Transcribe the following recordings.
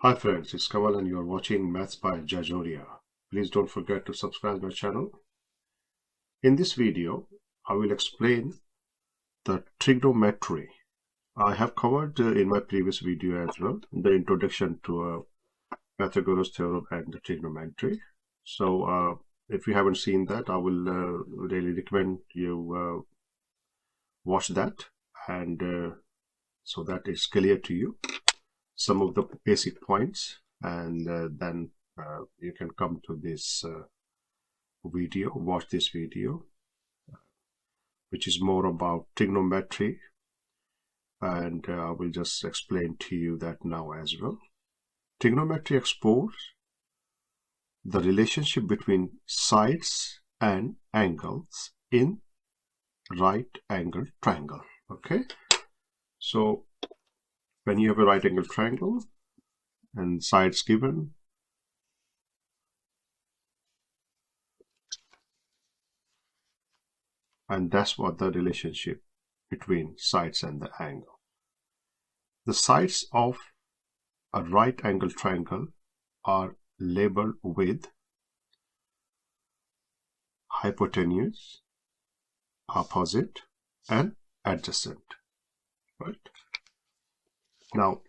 Hi friends, it's Kamal and you are watching Maths by Jajoria. Please don't forget to subscribe my channel. In this video, I will explain the trigonometry. I have covered in my previous video as well the introduction to Pythagoras theorem and the trigonometry. So if you haven't seen that, I will really recommend you watch that, and so that is clear to you some of the basic points, and then you can come to this video, watch this video, which is more about trigonometry, and I will just explain to you that now as well. Trigonometry explores the relationship between sides and angles in right angle triangle. Okay, so when you have a right angle triangle and sides given, and that's what the relationship between sides and the angle. The sides of a right angle triangle are labeled with hypotenuse, opposite, and adjacent. Right? Now,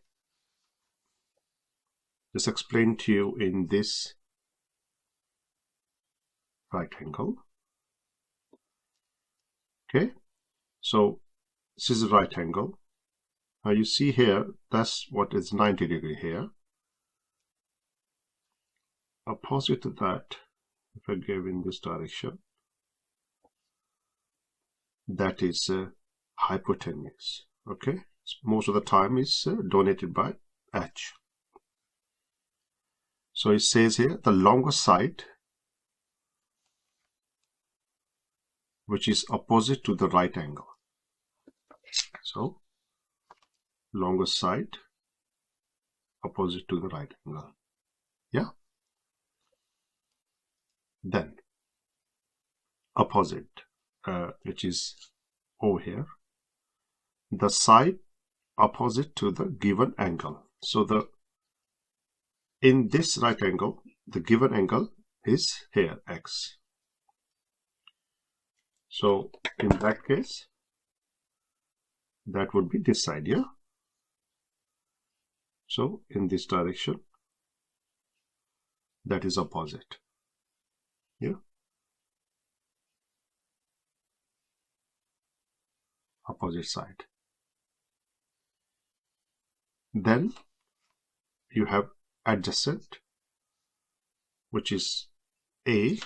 just explain to you in this right angle. Okay, so this is a right angle. Now you see here, that's what is 90 degree here. Opposite to that, if I give in this direction, that is hypotenuse. Okay, most of the time is donated by H. So it says here the longer side, which is opposite to the right angle. So longer side opposite to the right angle. Yeah. Then opposite, which is over here, the side opposite to the given angle. So in this right angle, the given angle is here, x. So in that case, that would be this side, yeah. So in this direction, that is opposite, yeah. Opposite side. Then you have adjacent, which is A,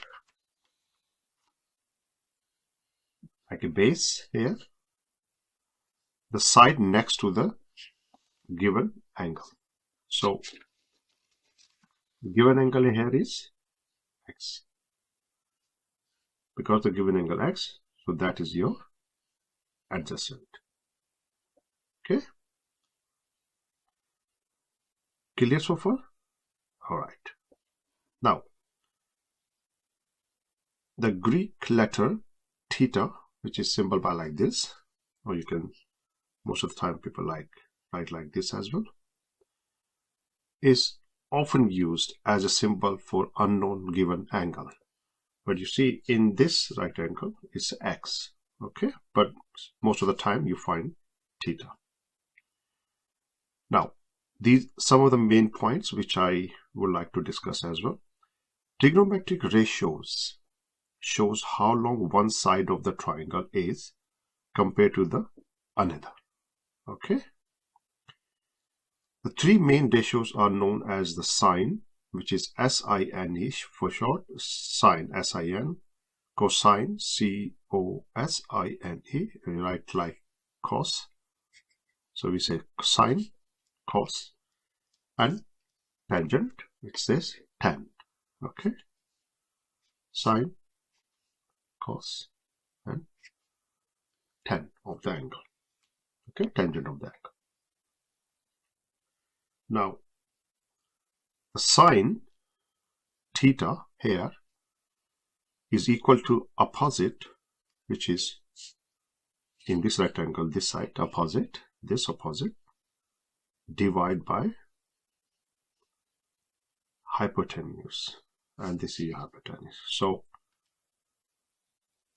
like a base here, the side next to the given angle. So the given angle here is x. Because the given angle x, so that is your adjacent. Okay, clear so far? All right. Now, the Greek letter theta, which is symbol by like this, or you can, most of the time people write like this as well, is often used as a symbol for unknown given angle. But you see in this right angle, it's x. Okay, but most of the time you find theta. Now, these some of the main points which I would like to discuss as well. Trigonometric ratios shows how long one side of the triangle is compared to the another. Okay. The three main ratios are known as the sine, which is S-I-N-E for short, sine, S-I-N, cosine, C-O-S-I-N-E, write like cos. So we say sine, cos, and tangent, which says tan. Okay, sine, cos, and tan of the angle. Okay, tangent of the angle. Now, the sine theta here is equal to opposite, which is in this rectangle, this side opposite, this opposite, divide by hypotenuse, and this is your hypotenuse. So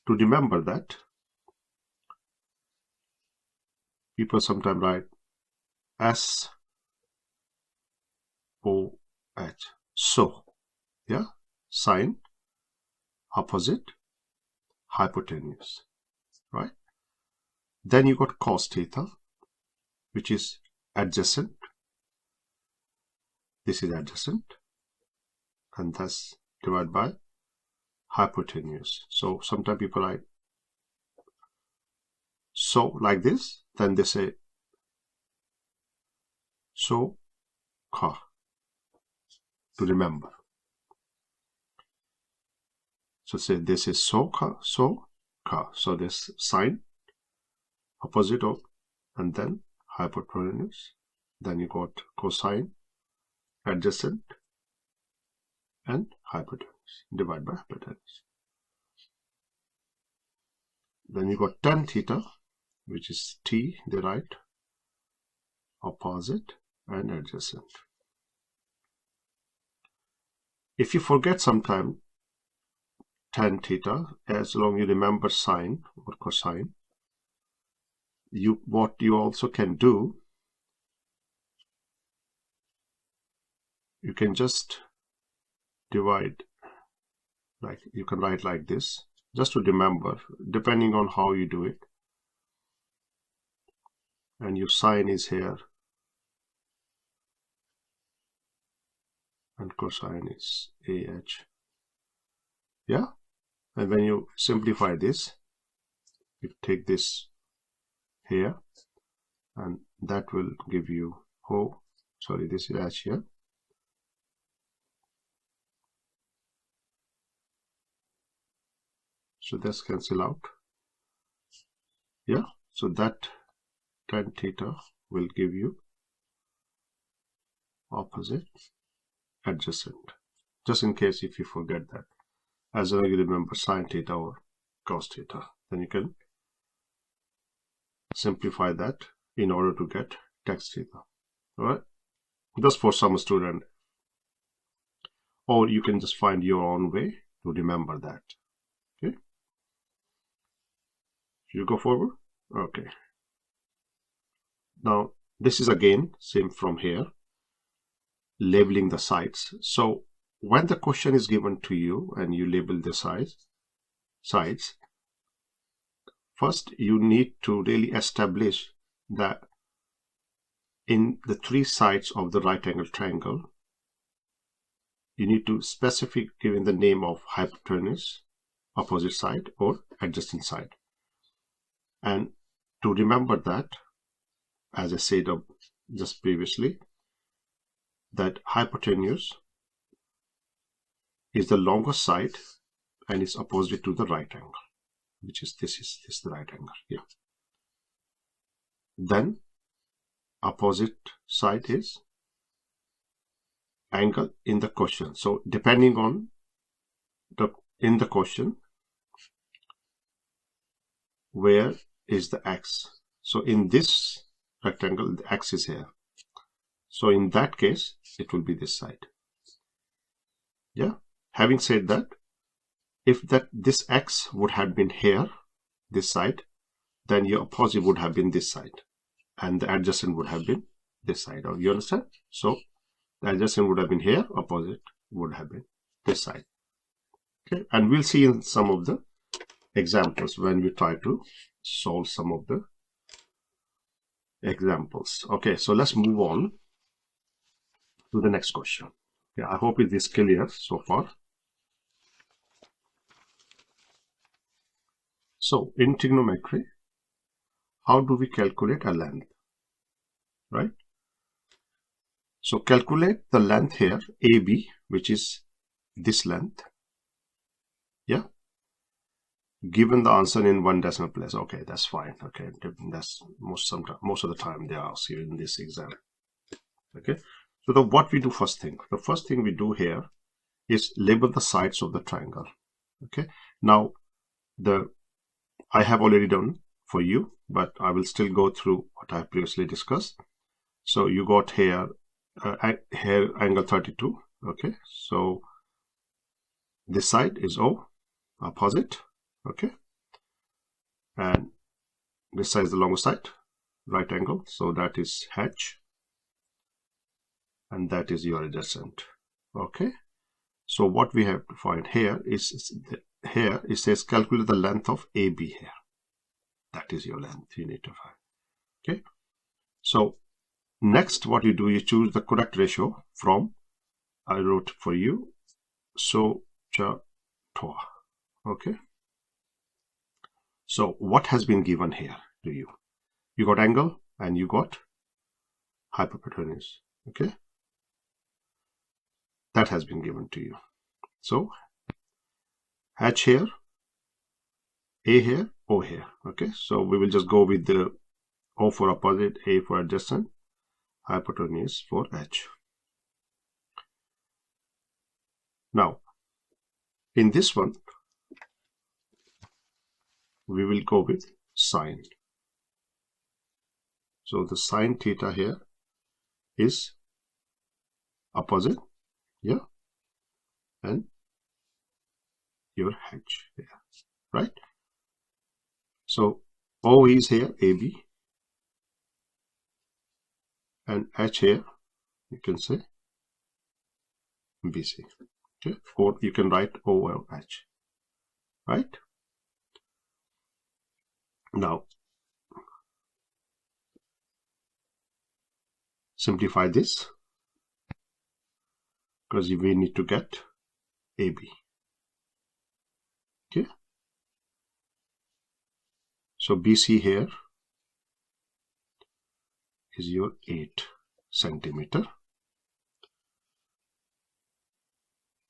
to remember that, people sometimes write SOH. So, yeah, sine, opposite, hypotenuse, right? Then you got cos theta, which is adjacent. This is adjacent, and that's divided by hypotenuse. So sometimes people write so like this, then they say so ka to remember. So say this is so ka, so ka. So this sine, opposite of, and then hypotenuse. Then you got cosine, adjacent, and hypotenuse, divided by hypotenuse. Then you got tan theta, which is T, the right, opposite, and adjacent. If you forget sometime tan theta, as long as you remember sine or cosine, what you also can do, you can just divide, like you can write like this, just to remember, depending on how you do it. And your sine is here, and cosine is AH. Yeah, and when you simplify this, you take this here, and that will give you this is H here. So this cancel out. Yeah, so that tan theta will give you opposite, adjacent. Just in case if you forget that, as long as you remember sine theta or cos theta, then you can simplify that in order to get tax theta. All right, just for some student, or you can just find your own way to remember that. Okay, you go forward. Okay, now this is again same from here, labeling the sides. So when the question is given to you and you label the sides, first you need to really establish that in the three sides of the right angle triangle, you need to specify given the name of hypotenuse, opposite side, or adjacent side. And to remember that, as I said just previously, that hypotenuse is the longest side and is opposite to the right angle, which is this is the right angle. Yeah. Then opposite side is angle in the question. So depending on in the question, where is the x? So in this rectangle, the x is here. So in that case, it will be this side. Yeah. Having said that, if this x would have been here, this side, then your opposite would have been this side, and the adjacent would have been this side. You understand? So the adjacent would have been here, opposite would have been this side. Okay, and we'll see in some of the examples when we try to solve some of the examples. Okay, so let's move on to the next question. Yeah, I hope it is clear so far. So in trigonometry, how do we calculate a length, right? So calculate the length here, AB, which is this length. Yeah, given the answer in one decimal place. Okay, that's fine. Okay, that's most of the time they ask you in this exam. Okay, so what we do first thing, the first thing we do here is label the sides of the triangle. Okay, now I have already done for you, but I will still go through what I previously discussed. So you got here angle 32, Okay, so this side is O, opposite. Okay, and this side is the longer side, right angle, so that is H, and that is your adjacent. Okay, so what we have to find here is here it says calculate the length of AB here. That is your length you need to find. Okay, so next what you do, you choose the correct ratio from, I wrote for you, so Jajoria. Okay, so what has been given here to you? You got angle and you got hypotenuse. Okay, that has been given to you. So H here, A here, O here. Okay, so we will just go with the O for opposite, A for adjacent, hypotenuse for H. Now in this one we will go with sine. So the sine theta here is opposite, yeah, and your H here, right? So O is here, AB, and H here, you can say BC. Okay, or you can write O or H, right? Now simplify this because we need to get AB. Okay, so BC here is your 8 centimeter.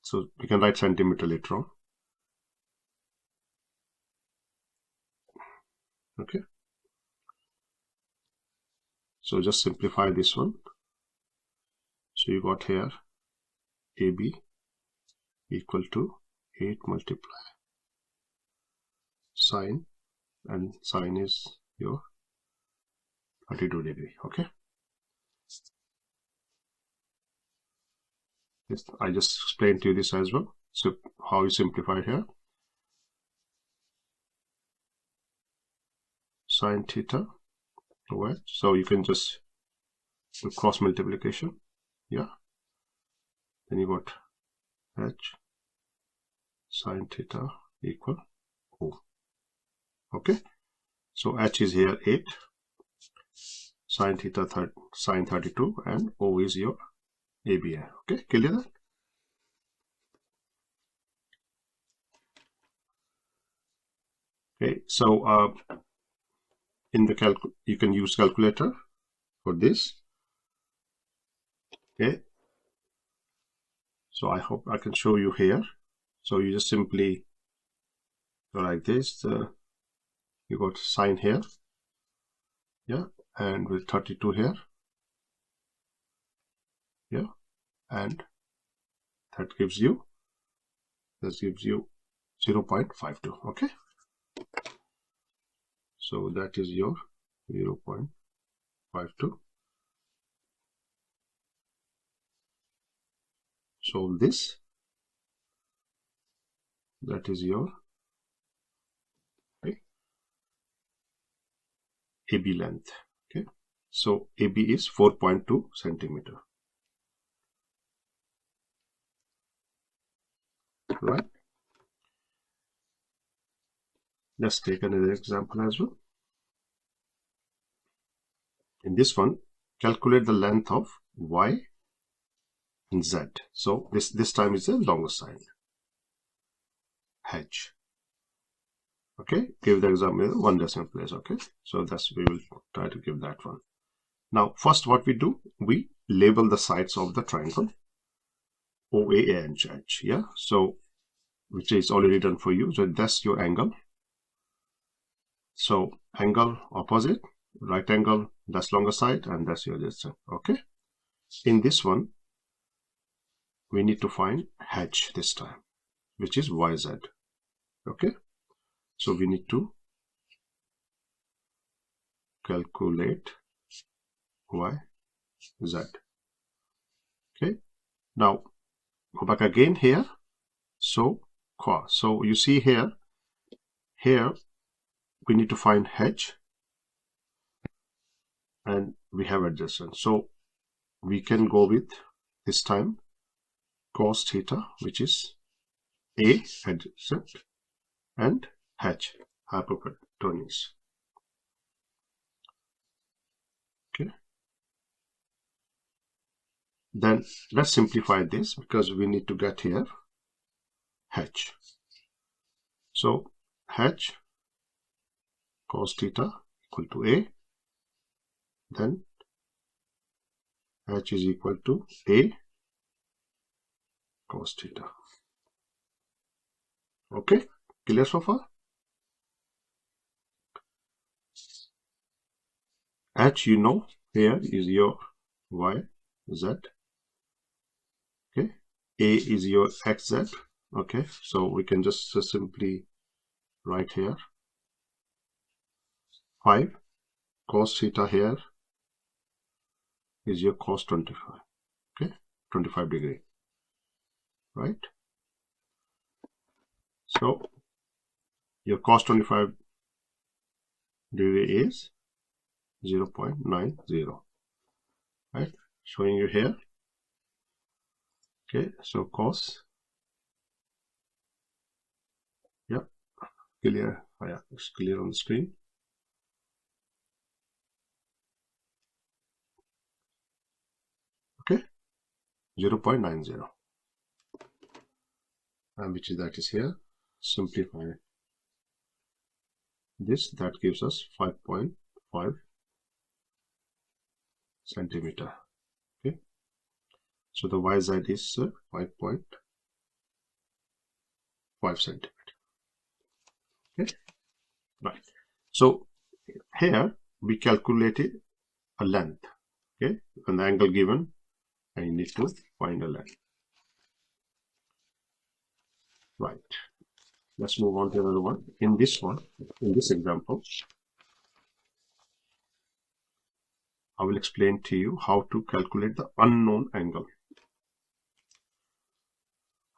So we can write centimeter later on. Okay, so just simplify this one. So you got here AB equal to 8 multiply sine, and sine is your 32 degree. Okay, yes, I just explained to you this as well. So how you simplify here, sine theta, right? So you can just do cross multiplication, yeah, then you got H sine theta equal O. Okay, so H is here 8, sine theta sine 32, and O is your AB. Okay, clear that? Okay, so in the you can use calculator for this. Okay, so I hope I can show you here. So you just simply go like this. You got sine here, yeah, and with 32 here, yeah, and that gives you 0.52. Okay, so that is your 0.52. So this, that is your AB length. Okay, so AB is 4.2 centimeter. Right, let's take another example as well. In this one, calculate the length of Y and Z. So this time is the longer side, H. Okay, give the example 1 decimal place. Okay, so that's, we will try to give that one. Now first what we do, we label the sides of the triangle OA and H, yeah, so which is already done for you. So that's your angle. So angle opposite, right angle, that's longer side, and that's your distance. Okay, in this one we need to find H this time, which is YZ. Okay, so we need to calculate YZ. Okay, now go back again here. So cos. So you see here we need to find h, and we have adjacent. So we can go with this time cos theta, which is a adjacent, and h hypotenuse. Okay. Then let's simplify this because we need to get here h. So h cos theta equal to a, then h is equal to a cos theta. Okay, clear so far? H, you know, here is your y, z. Okay, a is your xz. Okay, so we can just simply write here 5 cos theta here is your cos 25. Okay, 25 degree, right? So your cos 25 degree is 0.90, right? Showing you here. Okay, so cos, yeah, clear. Yeah, it's clear on the screen. Okay, 0.90, and which is that is here. Simplify this, that gives us 5.5 centimeter. Okay, so the yz is 5.5 centimeter. Okay, right. So here we calculated a length. Okay, and the angle given, and you need to find a length. Right. Let's move on to another one. In this example, I will explain to you how to calculate the unknown angle.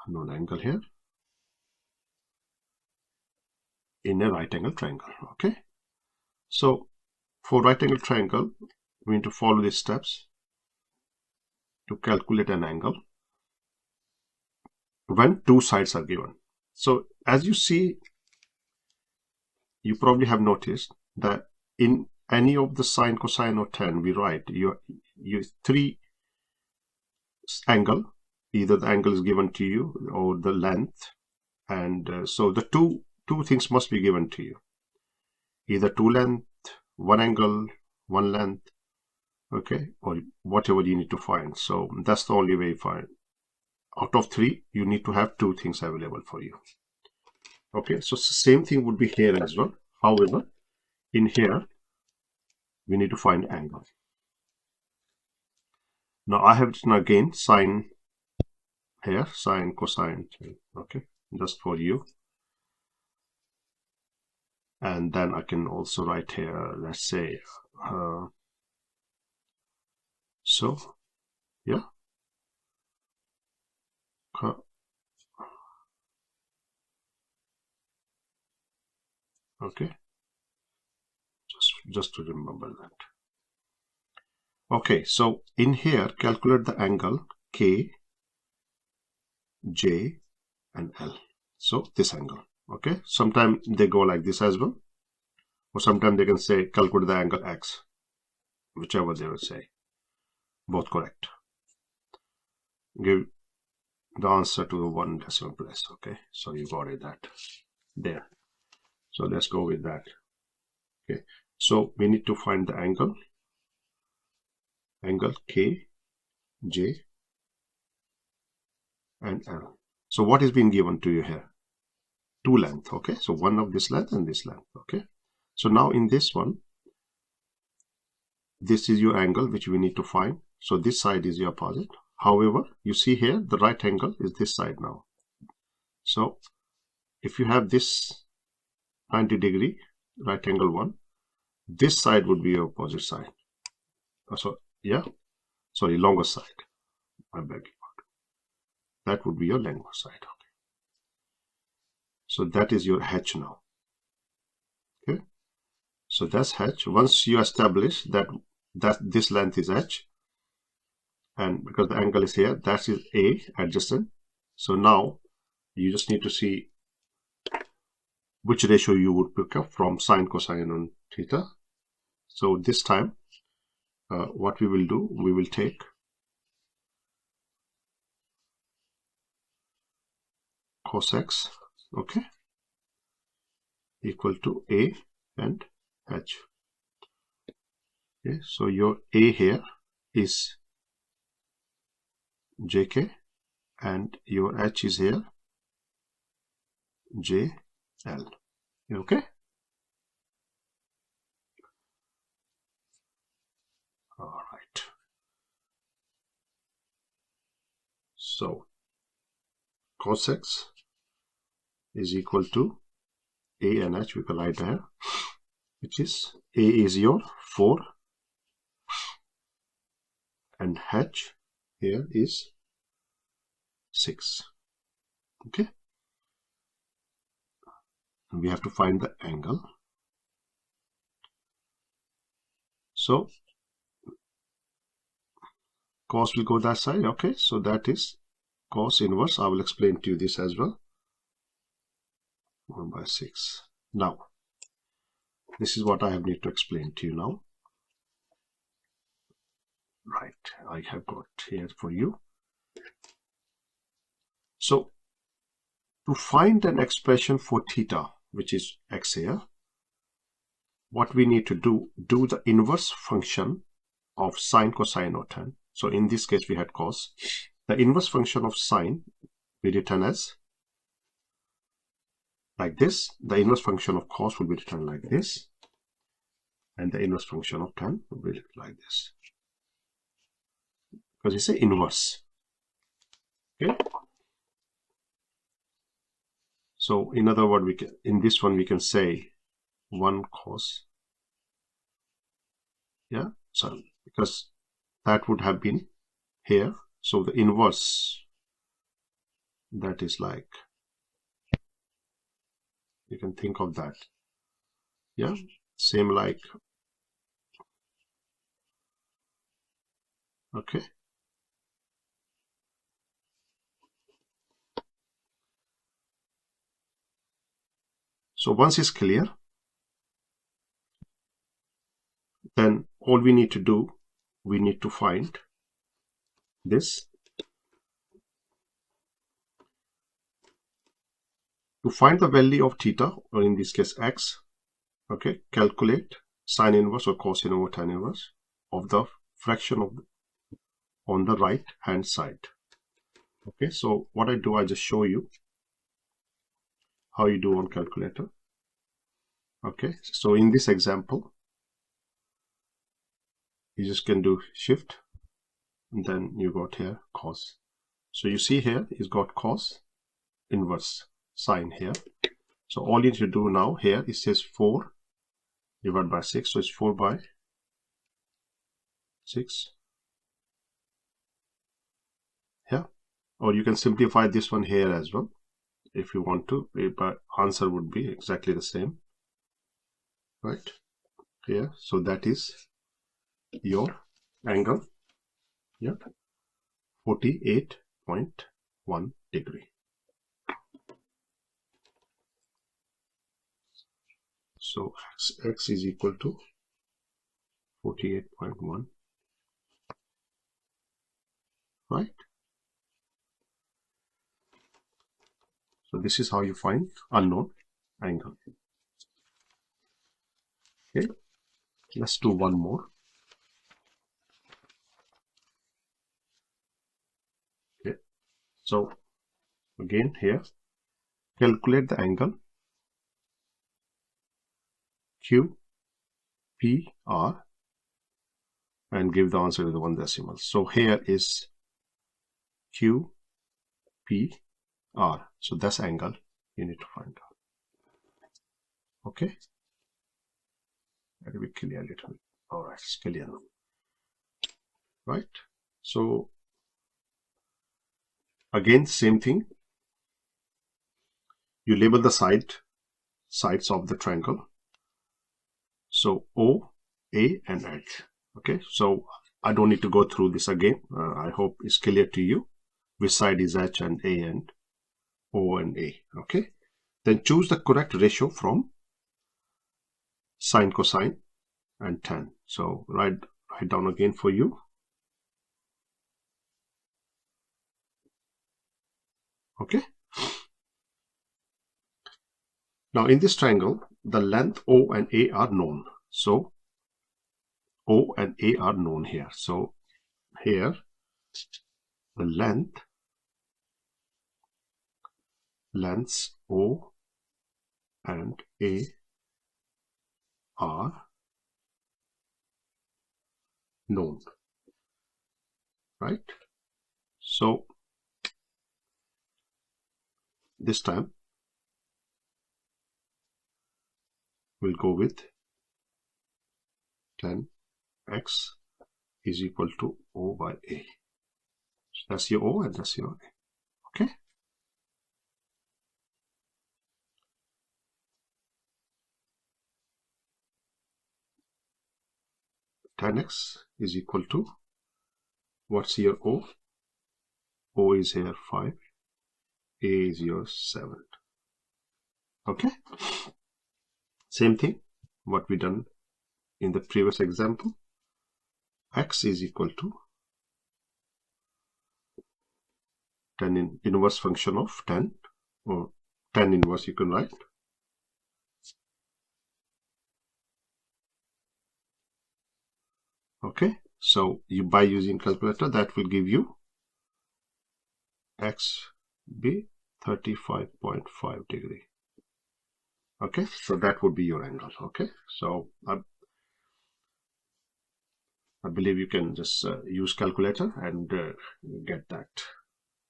Unknown angle here in a right angle triangle. Okay. So for right angle triangle, we need to follow these steps to calculate an angle when two sides are given. So as you see, you probably have noticed that in any of the sine, cosine, or tan, we write your three angle. Either the angle is given to you or the length, and so the two things must be given to you. Either two length, one angle, one length, okay, or whatever you need to find. So that's the only way you find. Out of three, you need to have two things available for you. Okay, so same thing would be here as well. However, in here, we need to find angle. Now I have written again sine here, sine, cosine, okay, just for you. And then I can also write here, let's say, so, yeah, okay, just to remember that. Okay, so in here, calculate the angle K, J, and L. So this angle, okay. Sometimes they go like this as well, or sometimes they can say calculate the angle X, whichever they will say. Both correct. Give the answer to the 1 decimal place. Okay, so you got it that there. So let's go with that. Okay, so we need to find the angle K, J, and L. So what is being given to you here? Two length. Okay, so one of this length and this length. Okay, so now in this one, this is your angle which we need to find. So this side is your opposite. However, you see here the right angle is this side now. So if you have this 90 degree right angle one, this side would be your opposite side. So yeah, sorry, longer side. I beg you. that would be your length side. Okay. So that is your h now. Okay. So that's h. Once you establish that this length is h, and because the angle is here, that is a adjacent. So now you just need to see which ratio you would pick up from sine, cosine, and theta. So this time, what we will do, we will take cos x, okay, equal to a and h. Okay, so your a here is jk and your h is here jl. Okay. All right. So cos x is equal to a and h. We can write there, which is a is your 4 and h here is 6. Okay. And we have to find the angle. So cos will go that side. Okay. So that is cos inverse. I will explain to you this as well. 1 by 6. Now, this is what I have need to explain to you now. Right. I have got here for you. So to find an expression for theta, which is x here, what we need to do the inverse function of sine, cosine, or tan. So in this case, we had cos. The inverse function of sine we written as like this. The inverse function of cos will be written like this. And the inverse function of tan will be written like this. Because it's an inverse. Okay. So in other words, we can, in this one we can say 1 cos. Yeah. So because that would have been here. So the inverse, that is like, you can think of that. Yeah. Same like, okay. So once it's clear, then all we need to do, we need to find this. To find the value of theta, or in this case x, okay, calculate sine inverse or cosine over tan inverse of the fraction of on the right hand side. Okay, so what I do, I just show you how you do on calculator. Okay, so in this example, you just can do shift, and then you got here cos. So you see here, it's got cos inverse sine here. So all you need to do now here, it says 4 divided by 6. So it's 4 by 6. Yeah. Or you can simplify this one here as well if you want to, but answer would be exactly the same. Right here. So that is your angle. Yeah. 48.1 degree. So x is equal to 48.1. Right. So this is how you find unknown angle. Okay. Let's do one more. Okay. So again here, calculate the angle QPR and give the answer to the 1 decimal. So here is QPR. So that's angle you need to find out. Okay. Let me clear a little bit. All right, it's clear now. Right. So Again, same thing. You label the sides of the triangle. So O, A, and H. Okay, so I don't need to go through this again. I hope it's clear to you which side is H and A and O and A. Okay, then choose the correct ratio from sine, cosine, and tan. So write down again for you. Okay. Now in this triangle, the length O and A are known. So O and A are known here. So here the lengths O and A are known, right? So this time we'll go with 10x is equal to O by A. So that's your O and that's your A. Okay. X is equal to, what's your O? O is here 5, A is your 7. Okay. Same thing what we done in the previous example. X is equal to tan inverse function of 10, or tan inverse you can write. Okay, so by using calculator, that will give you X be 35.5 degree. Okay, so that would be your angle. Okay, so I believe you can just use calculator and get that.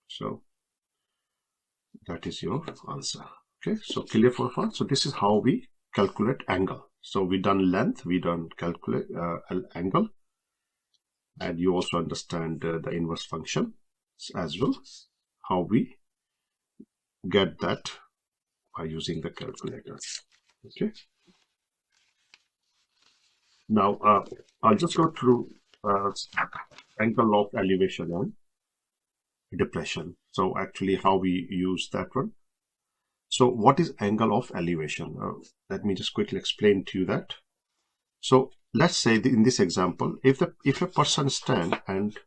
So that is your answer. Okay, so clear for far. So this is how we calculate angle. So we done length, we done calculate angle, and you also understand the inverse function as well, how we get that by using the calculator. Okay, now I'll just go through angle of elevation and depression. So actually how we use that one. So what is angle of elevation? Let me just quickly explain to you that. So let's say in this example, if a person stands and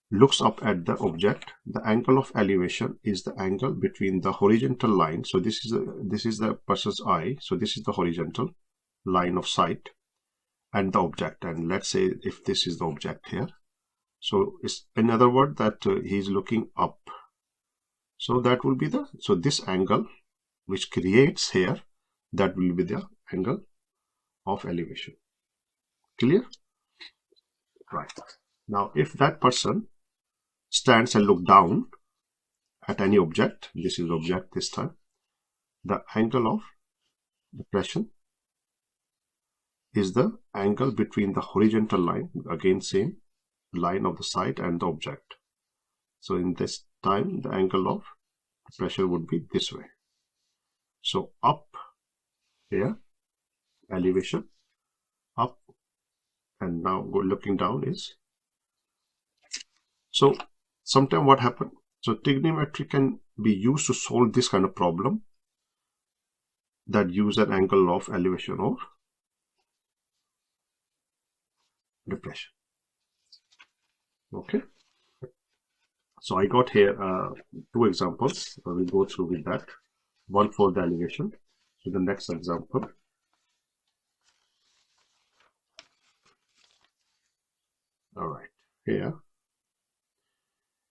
looks up at the object, the angle of elevation is the angle between the horizontal line. So this is the person's eye. So this is the horizontal line of sight and the object. And let's say if this is the object here, so it's in other words that he's looking up. So that will be so this angle which creates here, that will be the angle of elevation. Clear? Right. Now if that person stands and look down at any object, this is object this time, the angle of depression is the angle between the horizontal line, again same line of the sight, and the object. So in this time the angle of depression would be this way. So up here, elevation, up, and now looking down is. So sometimes what happens, so trigonometry can be used to solve this kind of problem, that use an angle of elevation or depression. Okay, so I got here two examples. I will go through with that. One for the elevation. So the next example. All right, here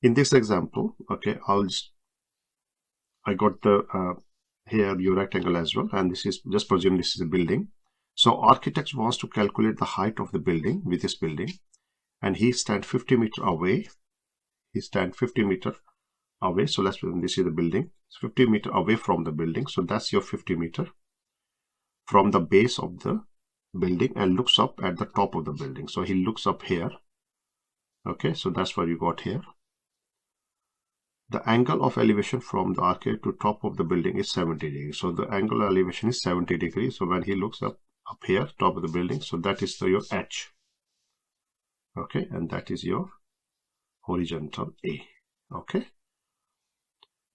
in this example, okay, I got the here your rectangle as well, and this is, just presume this is a building. So architect wants to calculate the height of the building with this building, and he stands 50 meters away. He stands 50 meters away. So let's presume this is the building. It's 50 meters away from the building. So that's your 50 meters from the base of the building, and looks up at the top of the building. So he looks up here. Okay, so that's what you got here. the angle of elevation from the arcade to top of the building is 70 degrees. So the angle of elevation is 70 degrees. So when he looks up here, top of the building, so that is your H. Okay, and that is your horizontal A. Okay.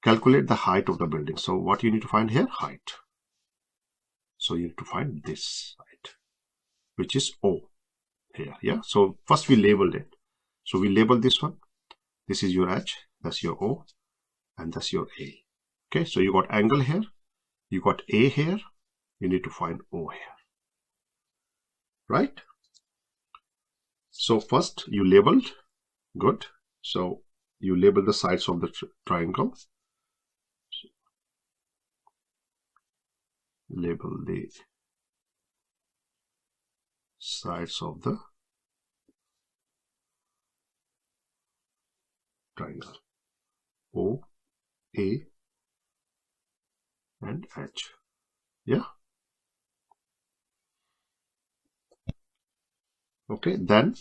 Calculate the height of the building. So what you need to find here? Height. So you need to find this height, which is O here. Yeah. So first we labeled it. So we label this one. This is your H. That's your O. And that's your A. Okay. So you got angle here. You got A here. You need to find O here. Right. So first you labeled. Good. So you label the sides of the triangle. Label the sides of the triangle. O, A, and H. Yeah. Okay. Then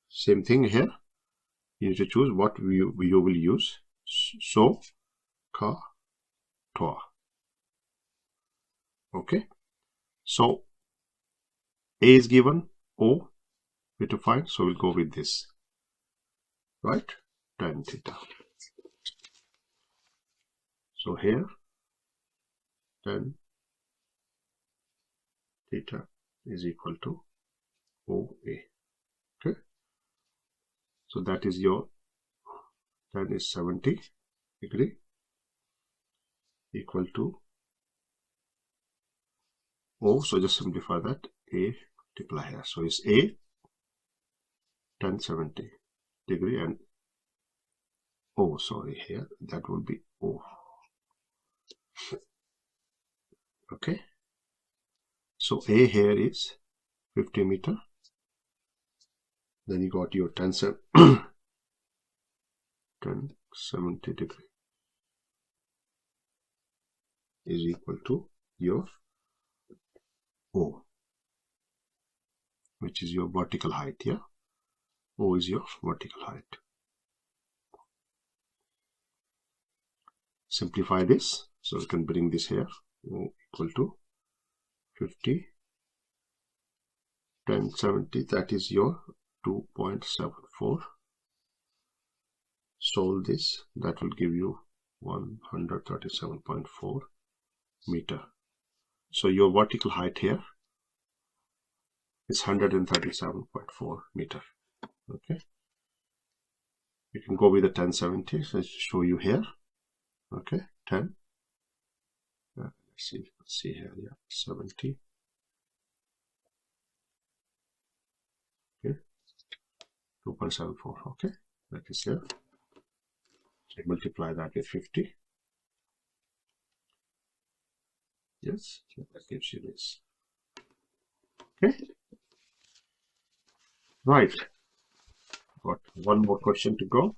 same thing here. You need to choose what you will use. So, ka, twa. Okay. So A is given, O we to find. So we'll go with this. Right? Tan theta. So here, tan theta is equal to OA. Okay. So that is your tan is 70 degree equal to O. So just simplify that. A multiply here. So it's A tan 70 degree and O. Sorry, here that will be O. Okay. So A here is 50 meter. Then you got your tan 70 degree is equal to your O, which is your vertical height. Yeah. O is your vertical height. Simplify this. So we can bring this here. O equal to 50 tan 70. That is your 2.74. Solve this. That will give you 137.4 meter. So your vertical height here is 137.4 meter. Okay. You can go with the 1070. So let's show you here. Okay, 10. Let's see here. Yeah, 70. Okay, 2.74. Okay, that is here. So multiply that with 50. Yes, so that gives you this. Okay, right. Got one more question to go,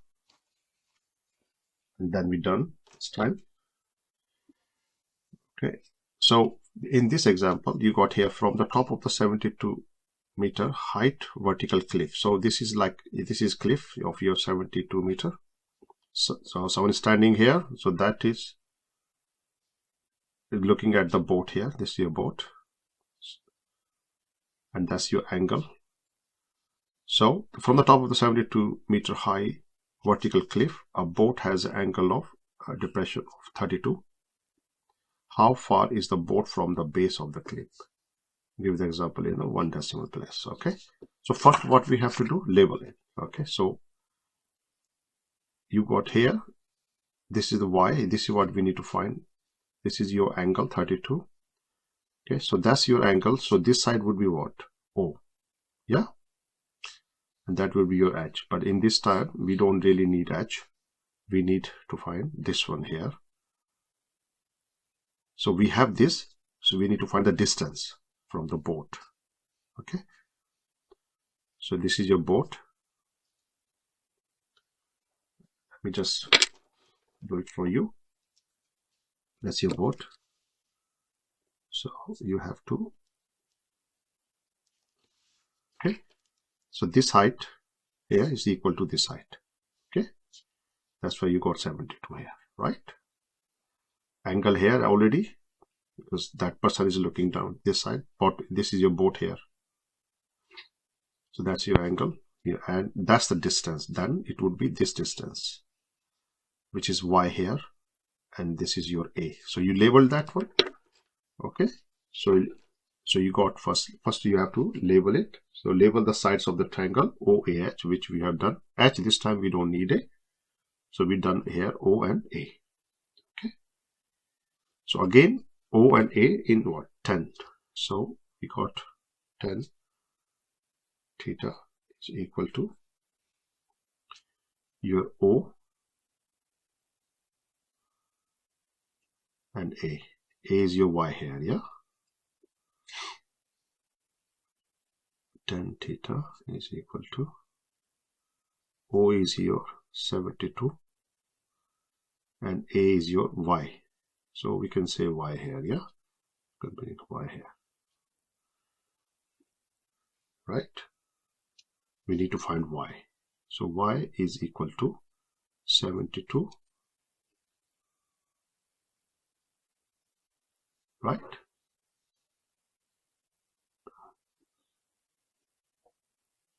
and then we're done this time. Okay, so in this example, you got here from the top of the 72 meter height vertical cliff. So this is cliff of your 72 meter. So someone is standing here. So that is looking at the boat here. This is your boat, and that's your angle. So from the top of the 72 meter high vertical cliff, a boat has an angle of depression of 32. How far is the boat from the base of the cliff? Give the example in a 1 decimal place. Okay. So first what we have to do, label it. Okay. So you got here, this is the Y, this is what we need to find. This is your angle 32. Okay. So that's your angle. So this side would be what? O. Yeah. And that will be your H. But in this time, we don't really need H. We need to find this one here. So we have this. So we need to find the distance from the boat. Okay. So this is your boat. Let me just do it for you. That's your boat. So you have to. Okay. So this height here is equal to this height. Okay. That's why you got 72 here, right? Angle here already, because that person is looking down this side, but this is your boat here. So that's your angle here, and that's the distance. Then it would be this distance, which is y here, and this is your a. So you label that one. Okay, so you got first you have to label it. So label the sides of the triangle OAH, which we have done. H this time we don't need a, so we done here O and A. Okay, so again O and A in what? 10. So we got 10 theta is equal to your O and A. A is your y here, yeah? 10 theta is equal to O is your 72 and A is your y. So we can say y here, yeah? We can bring y here, right? We need to find y. So y is equal to 72, right?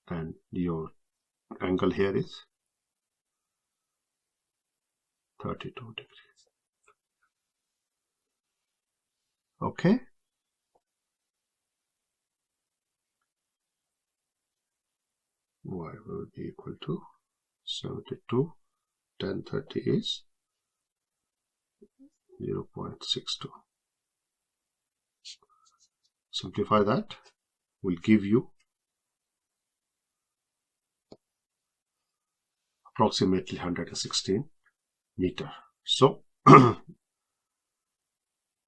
And your angle here is 32 degrees. Okay. Y will be equal to 72. 1030 is 0.62. Simplify that, will give you approximately 116 meter. So the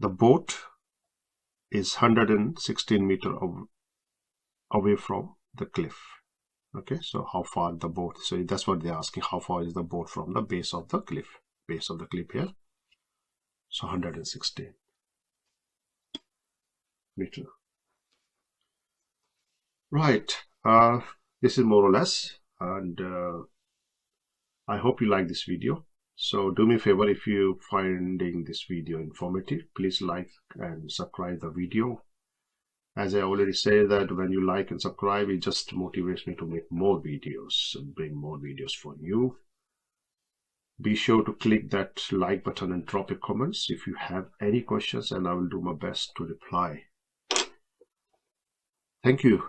boat is 116 meter away from the cliff. Okay, so how far the boat? So that's what they're asking. How far is the boat from the base of the cliff? Base of the cliff here. So 116 meter. Right. This is more or less, and I hope you like this video. So do me a favor, if you finding this video informative, please like and subscribe the video. As I already say that when you like and subscribe, it just motivates me to make more videos and bring more videos for you. Be sure to click that like button and drop your comments if you have any questions, and I will do my best to reply. Thank you.